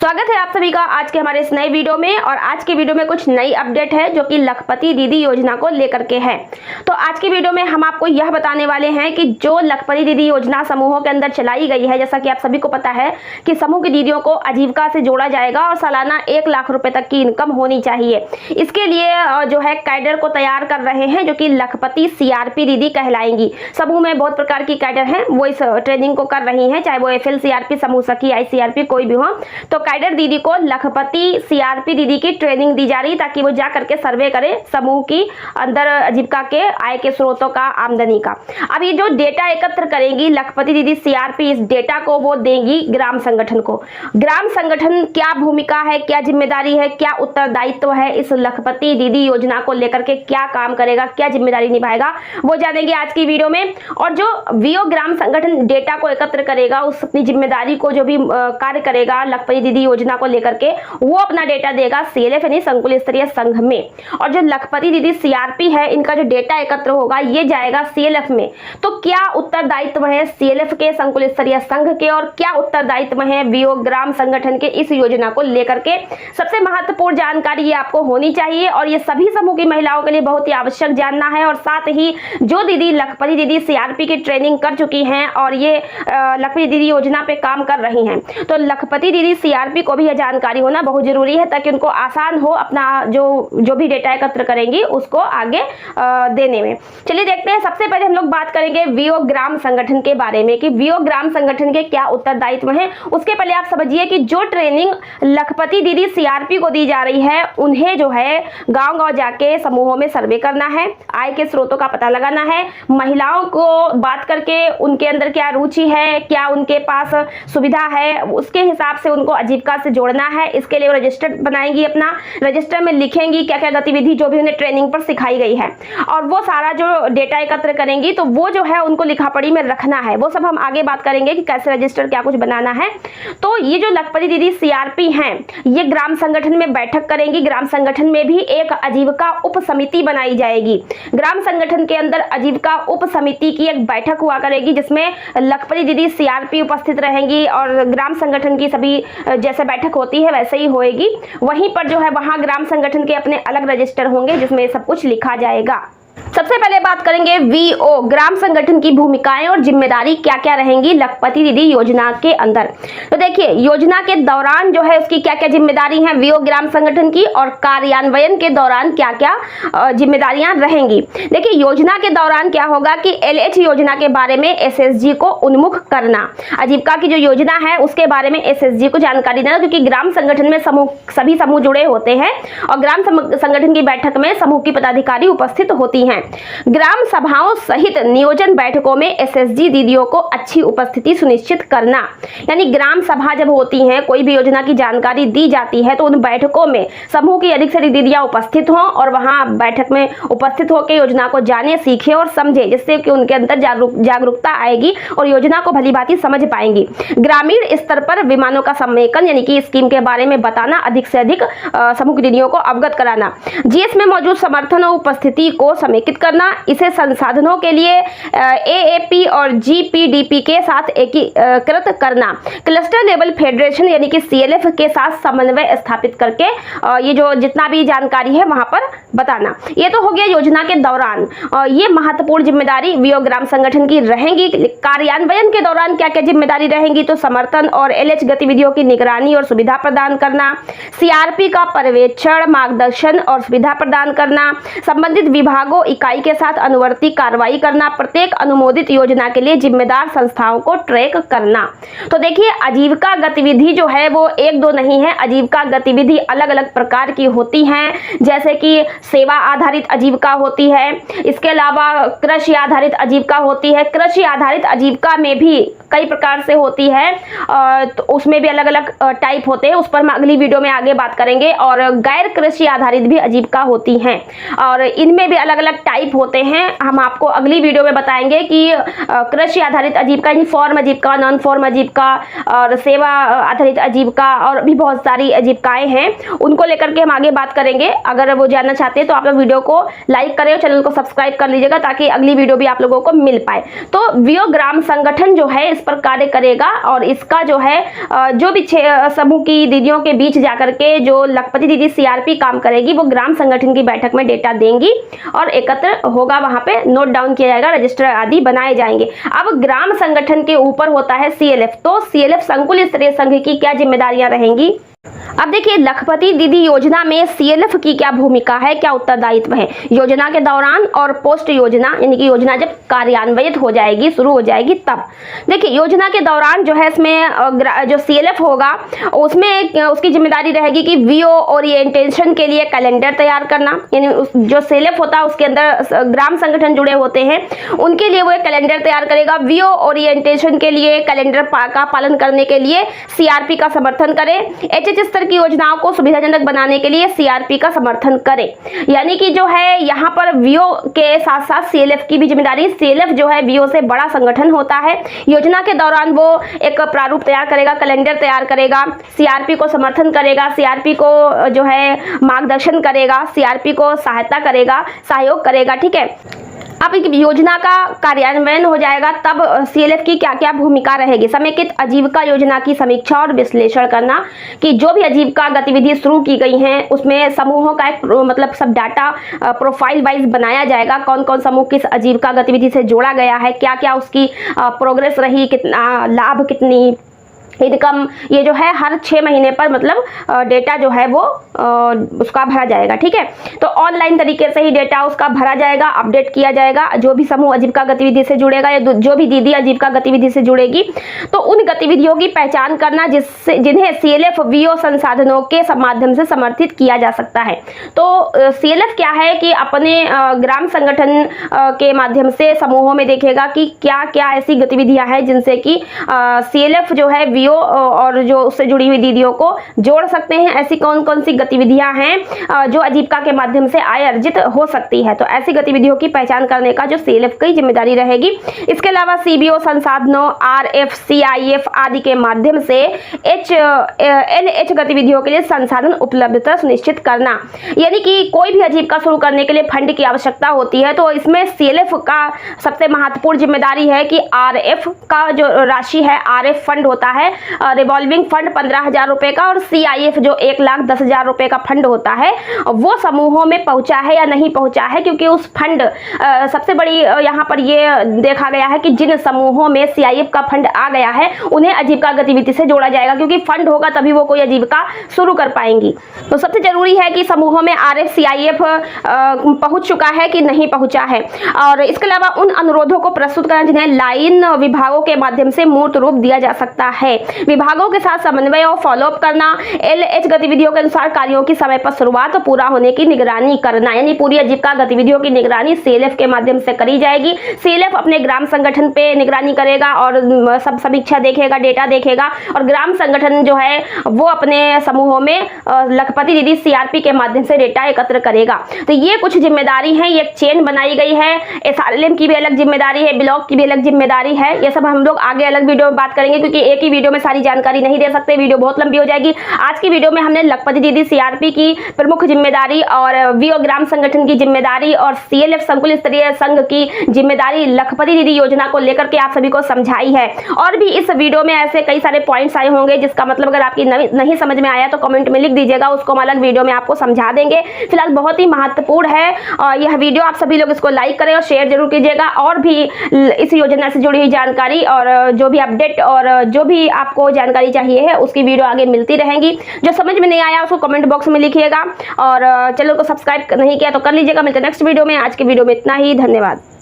स्वागत है आप सभी का आज के हमारे इस नए वीडियो में। और आज के वीडियो में कुछ नई अपडेट है जो कि लखपति दीदी योजना को लेकर के है। तो आज की वीडियो में हम आपको यह बताने वाले हैं कि जो लखपति दीदी योजना समूहों के अंदर चलाई गई है, जैसा कि आप सभी को पता है कि समूह की दीदियों को आजीविका से जोड़ा जाएगा और सालाना 1 लाख रुपए तक की इनकम होनी चाहिए। इसके लिए जो है कैडर को तैयार कर रहे हैं जो कि लखपति सीआरपी दीदी कहलाएंगी। समूह में बहुत प्रकार की कैडर हैं, वो इस ट्रेनिंग को कर रही हैं, चाहे वो एफएल सीआरपी, समूह सखी, आईसीआरपी कोई भी हो। तो कैडर दीदी को लखपति सीआरपी दीदी की ट्रेनिंग दी जा रही ताकि वो जा करके सर्वे करे समूह की अंदर आजीविका के आय के स्रोतों का, आमदनी का। अब ये जो डेटा एकत्र करेंगी लखपति दीदी सीआरपी, इस डेटा को वो देंगी ग्राम संगठन को। ग्राम संगठन क्या भूमिका है, क्या जिम्मेदारी है, क्या उत्तरदायित्व है, इस लखपति दीदी योजना को लेकर के क्या काम करेगा, क्या जिम्मेदारी निभाएगा, वो जानेंगे आज की वीडियो में। और जो वीओ ग्राम संगठन डेटा को एकत्र करेगा, उस अपनी जिम्मेदारी को जो भी कार्य करेगा लखपति दीदी योजना को लेकर के, वो अपना डेटा देगा सीएलएफ यानी संकुल स्तरीय संघ में। और जो लखपति दीदी सीआरपी है, इनका जो डेटा एकत्र होगा ये जाएगा सीएलएफ में। तो क्या उत्तरदायित्व है सीएलएफ के, संकुल स्तरीय संघ के, और क्या उत्तरदायित्व है वीओ ग्राम संगठन के इस योजना को लेकर के, सबसे महत्वपूर्ण जानकारी ये आपको होनी चाहिए। और ये सभी समूह की महिलाओं के लिए बहुत ही आवश्यक जानना है। और साथ ही जो दीदी लखपति दीदी सीआरपी की ट्रेनिंग कर चुकी हैं और ये लखपति दीदी योजना पे काम कर रही हैं, तो लखपति दीदी सीआरपी को भी यह जानकारी होना बहुत जरूरी है ताकि उनको आसान हो अपना जो भी डेटा एकत्र करेंगी उसको आगे देने में। चलिए देखते हैं। सबसे पहले हम लोग बात करेंगे वीओ ग्राम संगठन के बारे में कि वीओ ग्राम संगठन के क्या उत्तरदायित्व हैं। उसके पहले आप समझिए कि जो ट्रेनिंग लखपति दीदी सीआरपी को दी जा रही है, उन्हें जो है गांव-गांव जाके समूहों में सर्वे करना है, आय के स्रोतों का पता लगाना है, महिलाओं को बात करके उनके अंदर क्या रुचि है, क्या उनके पास सुविधा है, उसके हिसाब से उनको आजीविका से जोड़ना है। इसके लिए वो रजिस्टर बनाएंगी, अपना रजिस्टर में लिखेंगी क्या क्या गतिविधि जो भी उन्हें ट्रेनिंग पर सिखाई गई है, और वो सारा जो डेटा एकत्र करेंगी तो वो जो है उनको लिखापड़ी में रखना है। वो सब हम आगे बात करेंगे कि कैसे रजिस्टर क्या कुछ बनाना है। तो ये जो लखपति दीदी सीआरपी हैं, ये ग्राम संगठन में बैठक करेंगी। ग्राम संगठन में भी एक आजीविका उप समिति बनाई जाएगी। ग्राम संगठन के अंदर आजीविका उप समिति की एक बैठक हुआ करेगी जिसमें लखपति दीदी सीआरपी उपस्थित रहेंगी और ग्राम संगठन की सभी जैसे बैठक होती है वैसे ही होएगी। वहीं पर जो है वहां ग्राम संगठन के अपने अलग रजिस्टर होंगे जिसमें सब कुछ लिखा जाएगा। सबसे पहले बात करेंगे वीओ ग्राम संगठन की भूमिकाएं और जिम्मेदारी क्या क्या रहेंगी लखपति दीदी योजना के अंदर। तो देखिए, योजना के दौरान जो है उसकी क्या क्या जिम्मेदारी है वीओ ग्राम संगठन की, और कार्यान्वयन के दौरान क्या क्या जिम्मेदारियां रहेंगी। देखिए, योजना के दौरान क्या होगा कि एलएच योजना के बारे में एसएसजी को उन्मुख करना। आजीविका की जो योजना है उसके बारे में एसएसजी को जानकारी देना, क्योंकि ग्राम संगठन में सभी समूह जुड़े होते हैं और ग्राम संगठन की बैठक में समूह की पदाधिकारी उपस्थित होती हैं। ग्राम सभाओं सहित नियोजन बैठकों में एसएसजी दीदियों को अच्छी उपस्थिति सुनिश्चित करना। यानी ग्राम सभा जब होती हैं, कोई भी योजना की जानकारी दी जाती है तो उन बैठकों में समूह की अधिक से अधिक दीदियां उपस्थित हों और वहां बैठक में उपस्थित होकर योजना को जाने, सीखे और समझे, जिससे कि उनके अंदर जागरूकता आएगी और योजना को भलीभांति समझ पाएंगी। ग्रामीण स्तर पर विमानों का समेकन यानी कि स्कीम के बारे में बताना, अधिक से अधिक समूह की दीदियों को अवगत कराना। जीएस में मौजूद समर्थन और उपस्थिति को समेकित करना, इसे संसाधनों के लिए एएपी और जीपीडीपी के साथ एकीकृत करना। क्लस्टर लेवल फेडरेशन यानी कि सीएलएफ के साथ समन्वय स्थापित करके ये जो जितना भी जानकारी है वहां पर बताना। ये तो हो गया योजना के दौरान। ये महत्वपूर्ण जिम्मेदारी वीओ ग्राम संगठन की रहेंगी। कार्यान्वयन के दौरान क्या क्या जिम्मेदारी रहेंगी, तो समर्थन और एलएच गतिविधियों की निगरानी और सुविधा प्रदान करना, सीआरपी का पर्यवेक्षण, मार्गदर्शन और सुविधा प्रदान करना, संबंधित विभागों इकाई के साथ अनुवर्ती कार्रवाई करना, प्रत्येक अनुमोदित योजना के लिए जिम्मेदार संस्थाओं को ट्रैक करना। तो देखिए, आजीविका गतिविधि जो है वो एक दो नहीं है। आजीविका गतिविधि अलग अलग प्रकार की होती हैं, जैसे कि सेवा आधारित आजीविका होती है, इसके अलावा कृषि आधारित आजीविका होती है। कृषि आधारित आजीविका में भी कई प्रकार से होती है, तो उसमें भी अलग अलग टाइप होते हैं, उस पर हम अगली वीडियो में आगे बात करेंगे। और गैर कृषि आधारित भी आजीविका होती हैं और इनमें भी अलग अलग टाइप होते हैं। हम आपको अगली वीडियो में बताएंगे कि कृषि आधारित आजीविका, फॉर्म आजीविका, नॉन फॉर्म आजीविका और सेवा आधारित आजीविका और भी बहुत सारी आजीविकाएं हैं, उनको लेकर के हम आगे बात करेंगे। अगर वो जानना चाहते हैं तो आप लोग वीडियो को लाइक करें और चैनल को सब्सक्राइब कर लीजिएगा ताकि अगली वीडियो भी आप लोगों को मिल पाए। तो वीओ ग्राम संगठन जो है इस पर कार्य करेगा और इसका जो है जो भी 6 समूह की दीदियों के बीच जाकर के जो लखपति दीदी सीआरपी काम करेगी वो ग्राम संगठन की बैठक में डेटा देंगी और एकत्र होगा, वहां पे नोट डाउन किया जाएगा, रजिस्टर आदि बनाए जाएंगे। अब ग्राम संगठन के ऊपर होता है सीएलएफ, तो सीएलएफ संकुल स्तरीय संघ की क्या जिम्मेदारियां रहेंगी। अब देखिए लखपति दीदी योजना में सीएलएफ की क्या भूमिका है, क्या उत्तरदायित्व है योजना के दौरान और पोस्ट योजना, यानी कि योजना जब कार्यान्वित हो जाएगी, शुरू हो जाएगी तब। देखिए योजना के दौरान जो है इसमें जो सीएलएफ होगा उसमें उसकी जिम्मेदारी रहेगी कि वीओ ओरिएंटेशन के लिए कैलेंडर तैयार करना, यानी जो सीएलएफ होता है उसके अंदर ग्राम संगठन जुड़े होते हैं उनके लिए वो एक कैलेंडर तैयार करेगा। वीओ ओरिएंटेशन के लिए कैलेंडर का पालन करने के लिए सीआरपी का समर्थन करे। एचएच स्तर की योजनाओं को सुविधाजनक बनाने के लिए सीआरपी का समर्थन करें। यानी कि जो है यहाँ पर वीओ के साथ साथ सीएलएफ की भी जिम्मेदारी। सीएलएफ जो है वीओ से बड़ा संगठन होता है। योजना के दौरान वो एक प्रारूप तैयार करेगा, कैलेंडर तैयार करेगा, सीआरपी को समर्थन करेगा, सीआरपी को जो है मार्गदर्शन करेगा, सीआरपी को सहायता करेगा, सहयोग करेगा। ठीक है, अब योजना का कार्यान्वयन हो जाएगा तब सीएलएफ की क्या क्या भूमिका रहेगी। समेकित आजीविका योजना की समीक्षा और विश्लेषण करना कि जो भी आजीविका गतिविधि शुरू की गई हैं उसमें समूहों का एक मतलब सब डाटा प्रोफाइल वाइज बनाया जाएगा, कौन कौन समूह किस आजीविका गतिविधि से जोड़ा गया है, क्या क्या उसकी प्रोग्रेस रही, कितना लाभ, कितनी इनकम, ये जो है हर 6 महीने पर मतलब डेटा जो है वो उसका भरा जाएगा। ठीक है, तो ऑनलाइन तरीके से ही डेटा उसका भरा जाएगा, अपडेट किया जाएगा। जो भी समूह आजीविका गतिविधि से जुड़ेगा या जो भी दीदी आजीविका गतिविधि से जुड़ेगी तो उन गतिविधियों की पहचान करना जिन्हें सीएलएफ वीओ संसाधनों के माध्यम से समर्थित किया जा सकता है। तो सीएलएफ क्या है कि अपने ग्राम संगठन के माध्यम से समूहों में देखेगा कि क्या क्या ऐसी गतिविधियां हैं जिनसे कि सीएलएफ जो है और जो उससे जुड़ी हुई दीदियों को जोड़ सकते हैं। ऐसी कौन कौन सी गतिविधियां हैं जो आजीविका के माध्यम से आय अर्जित हो सकती है, तो ऐसी गतिविधियों की पहचान करने का जो सीएलएफ की जिम्मेदारी रहेगी। इसके अलावा सीबीओ संसाधनों, आरएफ, सीआईएफ आदि के माध्यम से एनएच गतिविधियों के लिए संसाधन उपलब्धता सुनिश्चित करना, यानी कि कोई भी आजीविका शुरू करने के लिए फंड की आवश्यकता होती है तो इसमें सीएलएफ का सबसे महत्वपूर्ण जिम्मेदारी है कि आरएफ का जो राशि है, आरएफ फंड होता है रिवॉल्विंग फंड 15,000 रुपए का, और सीआईएफ जो 1,10,000 रुपए का फंड होता है वो समूहों में पहुंचा है या नहीं पहुंचा है, क्योंकि उस फंड सबसे बड़ी यहाँ पर ये देखा गया है कि जिन समूहों में सीआईएफ का फंड आ गया है उन्हें आजीविका गतिविधि से जोड़ा जाएगा, क्योंकि फंड होगा तभी वो कोई आजीविका शुरू कर पाएंगी। तो सबसे जरूरी है कि समूहों में आरएफ सीआईएफ पहुंच चुका है कि नहीं पहुंचा है। और इसके अलावा उन अनुरोधों को प्रस्तुत करना जिन्हें लाइन विभागों के माध्यम से मूर्त रूप दिया जा सकता है। विभागों के साथ समन्वय और फॉलोअप करना, एलएच गतिविधियों के अनुसार कार्यों की समय पर शुरुआत और पूरा होने की निगरानी करना, यानी पूरी आजीविका गतिविधियों की निगरानी सीएलएफ के माध्यम से करी जाएगी। सीएलएफ अपने ग्राम संगठन पे निगरानी करेगा और सब समीक्षा देखेगा, डेटा देखेगा, और ग्राम संगठन जो है वो अपने समूहों में लखपति दीदी सीआरपी के माध्यम से डेटा एकत्र करेगा। तो ये कुछ जिम्मेदारी है, ये एक चेन बनाई गई है। एसआरएलएम की भी अलग जिम्मेदारी है, ब्लॉक की भी अलग जिम्मेदारी है। ये सब हम लोग आगे अलग वीडियो में बात करेंगे, क्योंकि एक ही वीडियो में सारी जानकारी नहीं दे सकते, वीडियो बहुत लंबी हो जाएगी। आज की वीडियो में हमने लखपति दीदी सीआरपी की प्रमुख जिम्मेदारी और वीओ ग्राम संगठन की जिम्मेदारी और सीएलएफ संकुल स्तरीय संघ की जिम्मेदारी लखपति दीदी योजना को लेकर के आप सभी को समझाई है। और भी इस वीडियो में ऐसे कई सारे पॉइंट्स आए होंगे जिसका मतलब अगर आपकी नहीं समझ में आया तो कमेंट में लिख दीजिएगा, उसको हम अलग वीडियो में आपको समझा देंगे। फिलहाल बहुत ही महत्वपूर्ण है और यह वीडियो आप सभी लोग इसको लाइक करें और शेयर जरूर कीजिएगा। और भी इस योजना से जुड़ी हुई जानकारी और जो भी अपडेट और जो भी आपको जानकारी चाहिए है उसकी वीडियो आगे मिलती रहेंगी। जो समझ में नहीं आया उसको कमेंट बॉक्स में लिखिएगा और चैनल को सब्सक्राइब नहीं किया तो कर लीजिएगा। मिलते हैं नेक्स्ट वीडियो में। आज के वीडियो में इतना ही, धन्यवाद।